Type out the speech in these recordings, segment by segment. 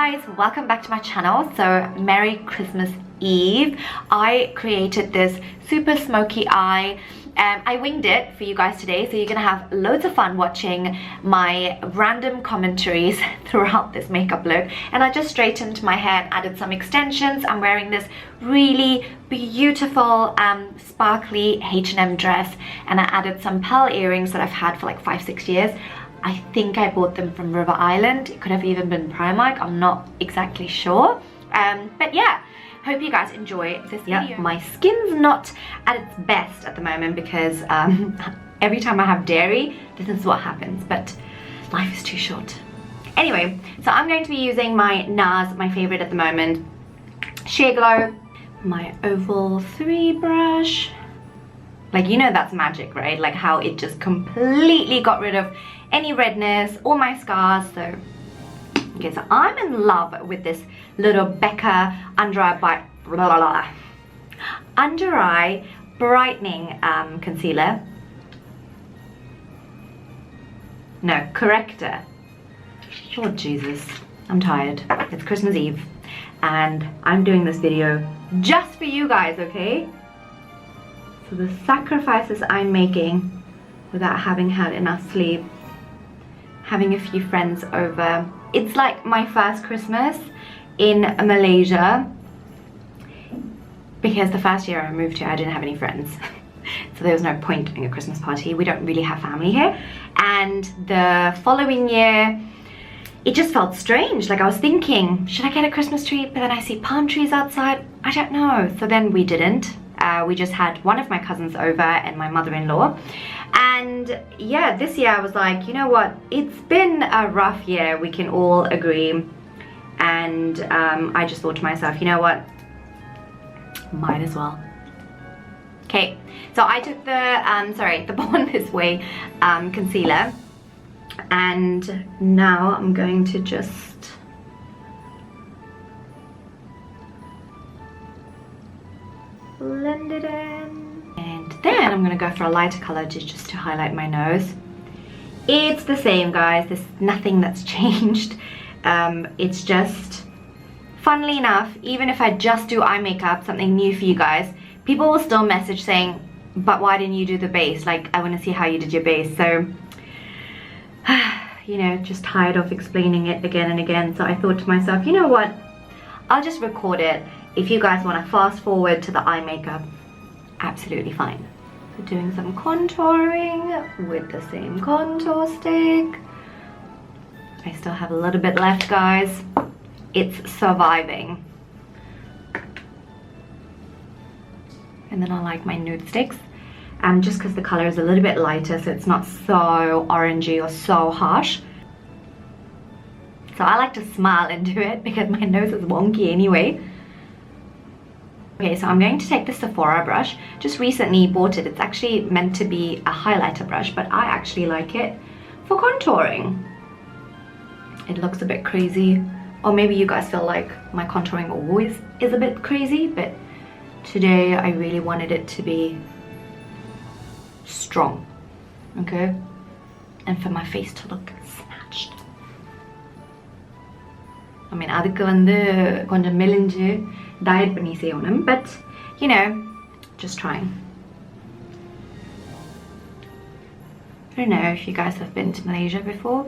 guys, welcome back to my channel. So Merry Christmas Eve. I created this super smoky eye. I winged it for you guys today, so you're gonna have loads of fun watching my random commentaries throughout this makeup look. And I just straightened my hair and added some extensions. I'm wearing this really beautiful sparkly H&M dress, and I added some pearl earrings that I've had for like 5-6 years. I think I bought them from River Island. It could have even been Primark, I'm not exactly sure. But yeah, hope you guys enjoy this video. My skin's not at its best at the moment because every time I have dairy, this is what happens, but life is too short. Anyway, so I'm going to be using my NARS, my favorite at the moment, Sheer Glow, my Oval 3 brush. Like, you know that's magic, right? Like how it just completely got rid of any redness, all my scars. So, okay, so I'm in love with this little Becca under eye brightening concealer. No, corrector. Oh Jesus, I'm tired. It's Christmas Eve and I'm doing this video just for you guys, okay? So the sacrifices I'm making without having had enough sleep, having a few friends over. It's like my first Christmas in Malaysia because the first year I moved here I didn't have any friends. So there was no point doing a Christmas party. We don't really have family here. And the following year it just felt strange. Like I was thinking, should I get a Christmas tree? But then I see palm trees outside. I don't know. So then we didn't. We just had one of my cousins over and my mother-in-law. And yeah, this year I was like, you know what? It's been a rough year, we can all agree. And I just thought to myself, you know what? Might as well. Okay, so I took the Born This Way concealer. And now I'm going to just blend it in, and then I'm gonna go for a lighter color just to highlight my nose. It's the same, guys. There's nothing that's changed. It's just, funnily enough, even if I just do eye makeup, something new for you guys, people will still message saying, but why didn't you do the base? Like, I want to see how you did your base. So you know, just tired of explaining it again and again. So I thought to myself, you know what, I'll just record it. If you guys want to fast forward to the eye makeup, absolutely fine. So doing some contouring with the same contour stick. I still have a little bit left, guys. It's surviving. And then I like my nude sticks. Just because the color is a little bit lighter, so it's not so orangey or so harsh. So I like to smile into it because my nose is wonky anyway. Okay, so I'm going to take the Sephora brush. Just recently bought it. It's actually meant to be a highlighter brush, but I actually like it for contouring. It looks a bit crazy, or maybe you guys feel like my contouring always is a bit crazy, but today I really wanted it to be strong, okay, and for my face to look snatched. I mean, adukku vandu konjam melinju diet panni seiyanum, but you know, just trying. I don't know if you guys have been to Malaysia before.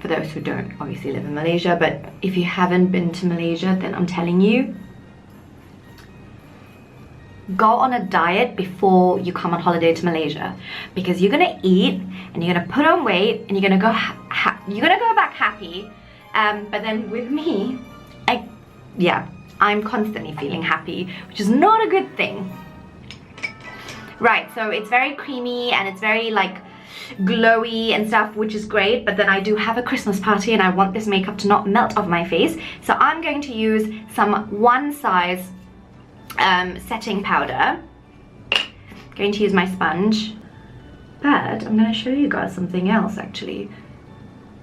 For those who don't obviously live in Malaysia, but if you haven't been to Malaysia, then I'm telling you, go on a diet before you come on holiday to Malaysia, because you're gonna eat and you're gonna put on weight and you're gonna go back happy. But then with me, I'm constantly feeling happy, which is not a good thing. Right, so it's very creamy and it's very like glowy and stuff, which is great, but then I do have a Christmas party and I want this makeup to not melt off my face. So I'm going to use some one size setting powder. Going to use my sponge, but I'm going to show you guys something else actually.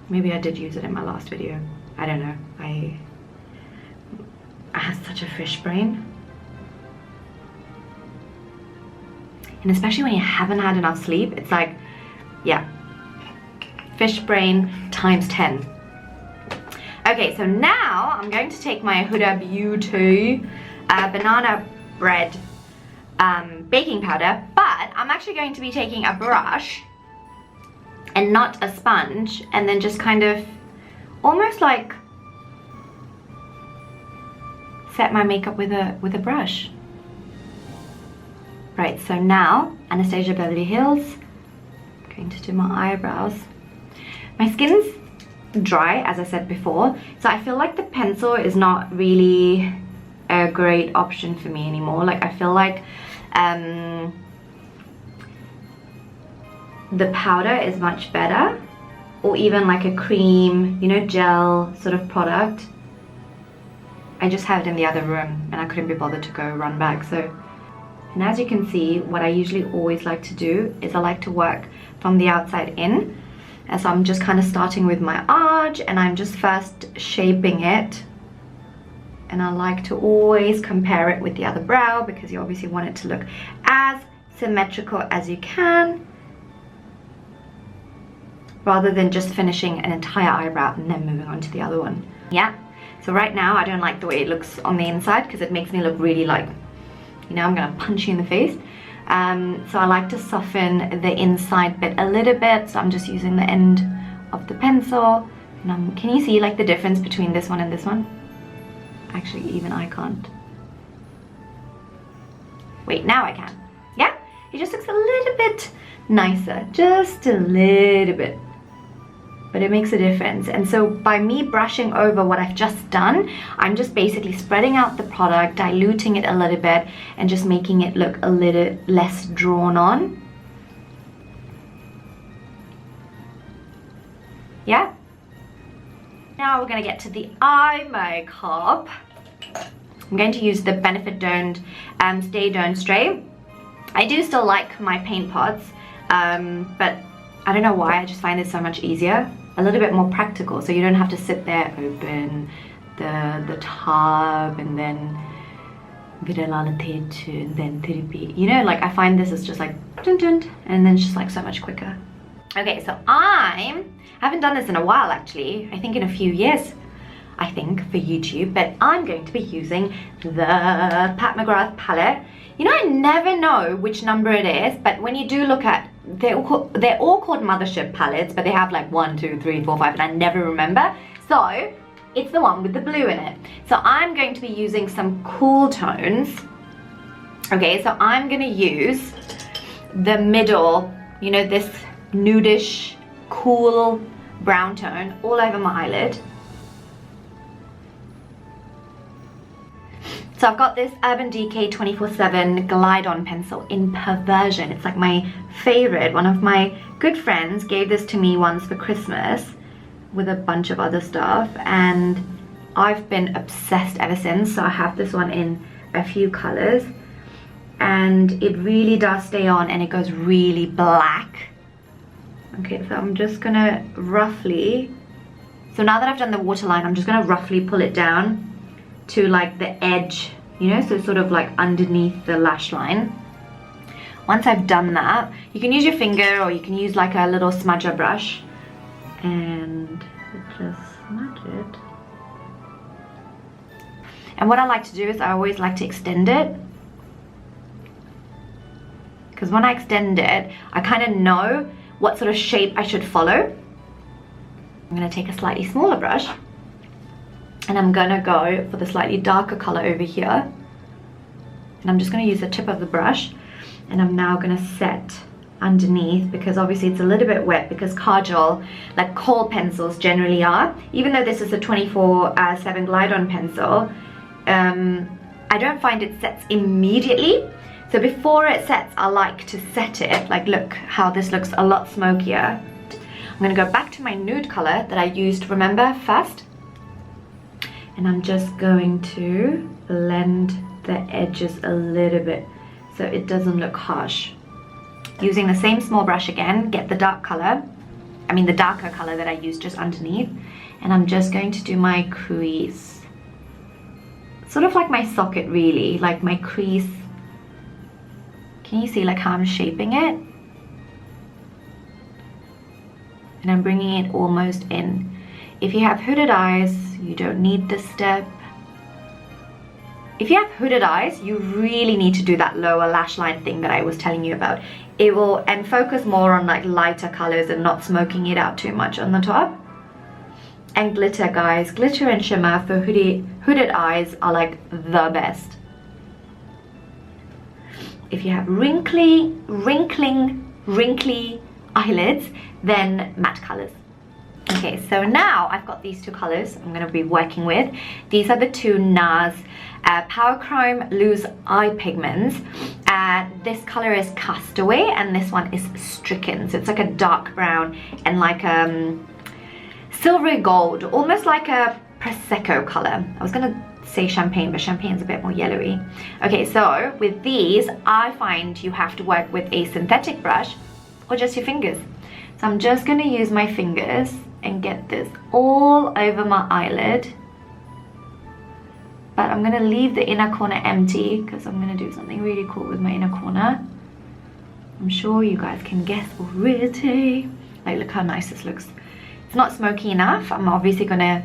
Maybe I did use it in my last video, I don't know. I have such a fish brain, and especially when you haven't had enough sleep, it's like, yeah, fish brain times 10. Okay, so now I'm going to take my Huda Beauty banana bread baking powder, but I'm actually going to be taking a brush and not a sponge, and then just kind of almost like set my makeup with a brush. Right, so now Anastasia Beverly Hills. I'm going to do my eyebrows. My skin's dry, as I said before, so I feel like the pencil is not really a great option for me anymore. Like, I feel like the powder is much better, or even like a cream, you know, gel sort of product. I just have it in the other room and I couldn't be bothered to go run back. So, and as you can see, what I usually always like to do is I like to work from the outside in. And so I'm just kind of starting with my arch, and I'm just first shaping it. And I like to always compare it with the other brow, because you obviously want it to look as symmetrical as you can, rather than just finishing an entire eyebrow and then moving on to the other one. Yeah, so right now I don't like the way it looks on the inside, because it makes me look really like, you know, I'm gonna punch you in the face. So I like to soften the inside bit a little bit, so I'm just using the end of the pencil. And can you see like the difference between this one and this one? Actually, even I can't. Wait, now I can. Yeah, it just looks a little bit nicer, just a little bit, but it makes a difference. And so by me brushing over what I've just done, I'm just basically spreading out the product, diluting it a little bit, and just making it look a little less drawn on. Yeah. Now we're gonna get to the eye makeup. I'm going to use the Benefit Don't Stay Don't Stray. I do still like my paint pots, but I don't know why, I just find it so much easier, a little bit more practical, so you don't have to sit there, open the tub, and then and then repeat. You know, like I find this is just like dun dun, and then it's just like so much quicker. Okay, so I haven't done this in a while actually, I think in a few years, I think, for YouTube, but I'm going to be using the Pat McGrath palette. You know, I never know which number it is, but when you do look at, they're all called Mothership palettes, but they have like 1, 2, 3, 4, 5, and I never remember. So it's the one with the blue in it. So I'm going to be using some cool tones. Okay, so I'm gonna use the middle, you know, this nudish, cool brown tone all over my eyelid. So I've got this Urban Decay 24/7 Glide On pencil in Perversion. It's like my favorite. One of my good friends gave this to me once for Christmas with a bunch of other stuff, and I've been obsessed ever since. So I have this one in a few colors, and it really does stay on, and it goes really black. Okay, so I'm just gonna roughly, so now that I've done the waterline, I'm just gonna roughly pull it down to like the edge, you know, so sort of like underneath the lash line. Once I've done that, you can use your finger, or you can use like a little smudger brush and just smudge it. And what I like to do is I always like to extend it, because when I extend it, I kind of know what sort of shape I should follow. I'm gonna take a slightly smaller brush, and I'm gonna go for the slightly darker color over here. And I'm just gonna use the tip of the brush, and I'm now gonna set underneath, because obviously it's a little bit wet, because kajal, like kohl pencils generally are, even though this is a 24/7 Glide On pencil, I don't find it sets immediately. So before it sets, I like to set it, like look how this looks a lot smokier. I'm gonna go back to my nude color that I used, remember, first. And I'm just going to blend the edges a little bit so it doesn't look harsh. Using the same small brush again, get the dark color, I mean the darker color that I used just underneath, and I'm just going to do my crease. Sort of like my socket really, like my crease. Can you see like how I'm shaping it? And I'm bringing it almost in. If you have hooded eyes, you don't need this step. If you have hooded eyes, you really need to do that lower lash line thing that I was telling you about. It will, and focus more on like lighter colors and not smoking it out too much on the top. And glitter, guys. Glitter and shimmer for hooded eyes are like the best. If you have wrinkly eyelids, then matte colors. Okay, so now I've got these two colors I'm going to be working with. These are the two NARS Power Chrome Loose Eye Pigments. This color is Castaway and this one is Stricken. So it's like a dark brown and like silvery gold, almost like a Prosecco color. I was going to say champagne, but champagne's a bit more yellowy. Okay, so with these, I find you have to work with a synthetic brush or just your fingers. So I'm just going to use my fingers and get this all over my eyelid. But I'm going to leave the inner corner empty because I'm going to do something really cool with my inner corner. I'm sure you guys can guess already. Like, look how nice this looks. It's not smoky enough. I'm obviously going to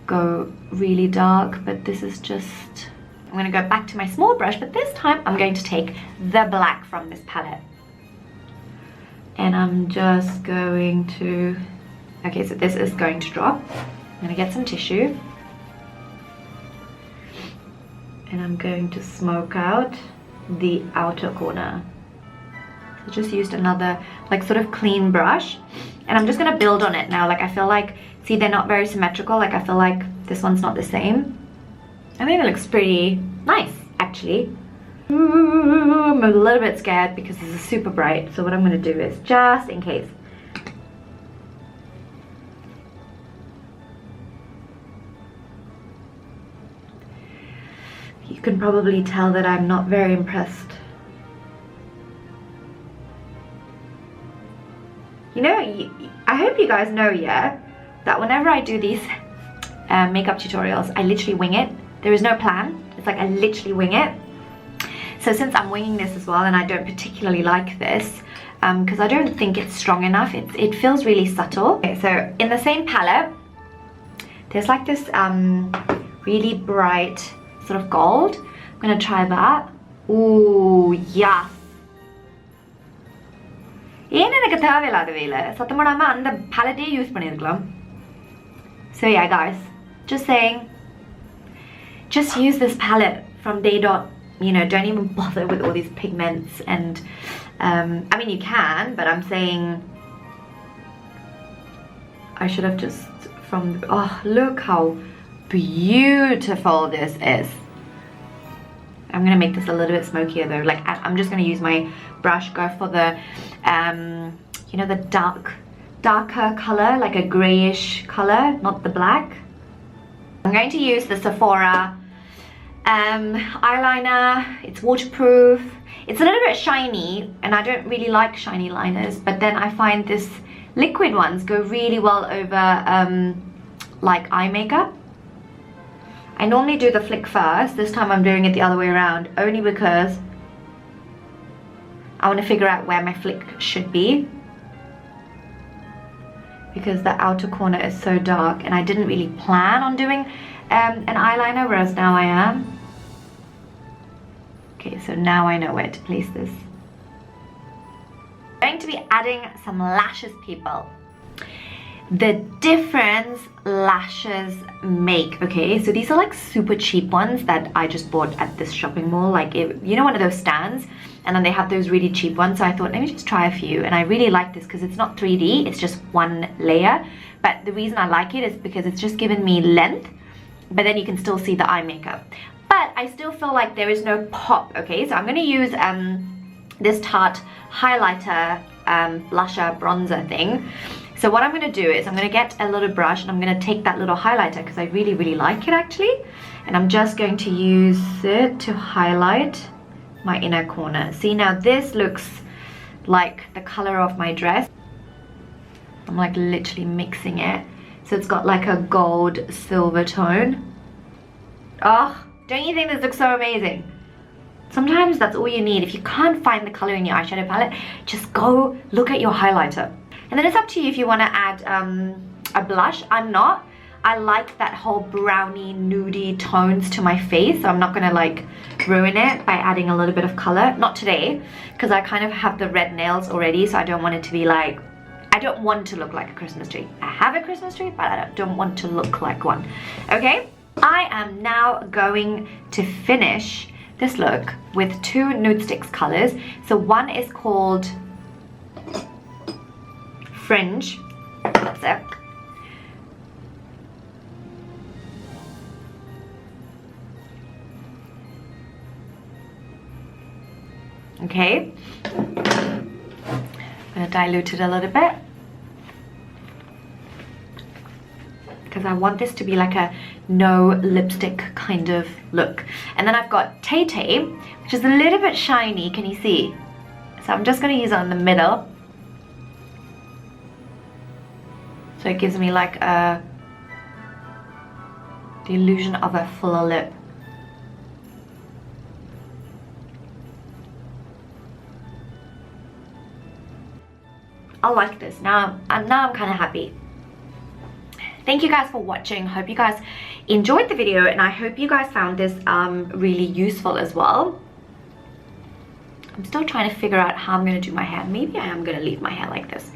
go really dark, but this is just... I'm going to go back to my small brush, but this time I'm going to take the black from this palette. And I'm just going to... Okay, so this is going to drop. I'm going to get some tissue. And I'm going to smoke out the outer corner. So just used another like sort of clean brush. And I'm just going to build on it now. Like I feel like, see, they're not very symmetrical. Like I feel like this one's not the same. I think it looks pretty nice, actually. Ooh, I'm a little bit scared because this is super bright. So what I'm going to do is, just in case, you can probably tell that I'm not very impressed. You know, I hope you guys know, yeah, that whenever I do these makeup tutorials, I literally wing it. There is no plan. It's like I literally wing it. So since I'm winging this as well, and I don't particularly like this, because I don't think it's strong enough, it feels really subtle. Okay, so in the same palette, there's like this really bright sort of gold. I'm gonna try that. Ooh, yes. So yeah, guys, just saying, just use this palette from Day Dot. You know, don't even bother with all these pigments. And I mean, you can, but I'm saying I should have just from... Oh, look how beautiful this is. I'm gonna make this a little bit smokier though. Like I'm just gonna use my brush, go for the you know, the darker color, like a grayish color, not the black. I'm going to use the Sephora eyeliner. It's waterproof. It's a little bit shiny, and I don't really like shiny liners, but then I find this liquid ones go really well over like eye makeup. I normally do the flick first. This time I'm doing it the other way around, only because I want to figure out where my flick should be, because the outer corner is so dark and I didn't really plan on doing an eyeliner, whereas now I am. Okay, so now I know where to place this. I'm going to be adding some lashes, people. The difference lashes make, okay, so these are like super cheap ones that I just bought at this shopping mall, like you know, one of those stands, and then they have those really cheap ones. So I thought, let me just try a few, and I really like this because it's not 3D, it's just one layer. But the reason I like it is because it's just given me length, but then you can still see the eye makeup, but I still feel like there is no pop. Okay, so I'm going to use this Tarte highlighter blusher bronzer thing. So what I'm going to do is I'm going to get a little brush and I'm going to take that little highlighter, because I really like it actually, and I'm just going to use it to highlight my inner corner. See, now this looks like the color of my dress. I'm like literally mixing it, so it's got like a gold silver tone. Oh, don't you think this looks so amazing? Sometimes that's all you need. If you can't find the color in your eyeshadow palette, just go look at your highlighter. And then it's up to you if you want to add a blush. I'm not, I like that whole brownie nudie tones to my face, so I'm not gonna like ruin it by adding a little bit of color. Not today, because I kind of have the red nails already, so I don't want it to be like, I don't want to look like a Christmas tree. I have a Christmas tree, but I don't want to look like one. Okay, I am now going to finish this look with 2 nude sticks colors. So one is called Fringe, that's it. Okay, I'm gonna dilute it a little bit because I want this to be like a no lipstick kind of look. And then I've got Tay Tay, which is a little bit shiny, can you see? So I'm just gonna use it on the middle. So it gives me like the illusion of a fuller lip. I like this. Now I'm kind of happy. Thank you guys for watching. Hope you guys enjoyed the video, and I hope you guys found this really useful as well. I'm still trying to figure out how I'm going to do my hair. Maybe I am going to leave my hair like this.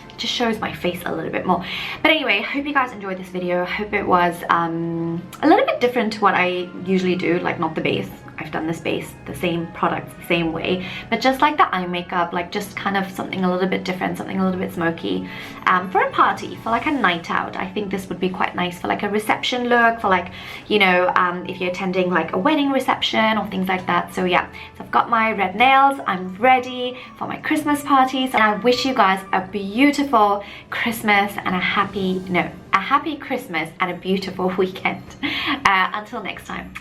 It just shows my face a little bit more. But anyway, hope you guys enjoyed this video. Hope it was a little bit different to what I usually do, like not the base. I've done this base, the same products, the same way, but just like the eye makeup, like just kind of something a little bit different, something a little bit smoky for a party, for like a night out. I think this would be quite nice for like a reception look, for like, you know, if you're attending like a wedding reception or things like that. So yeah, so I've got my red nails, I'm ready for my Christmas parties, and I wish you guys a beautiful Christmas and a happy Christmas and a beautiful weekend. Until next time.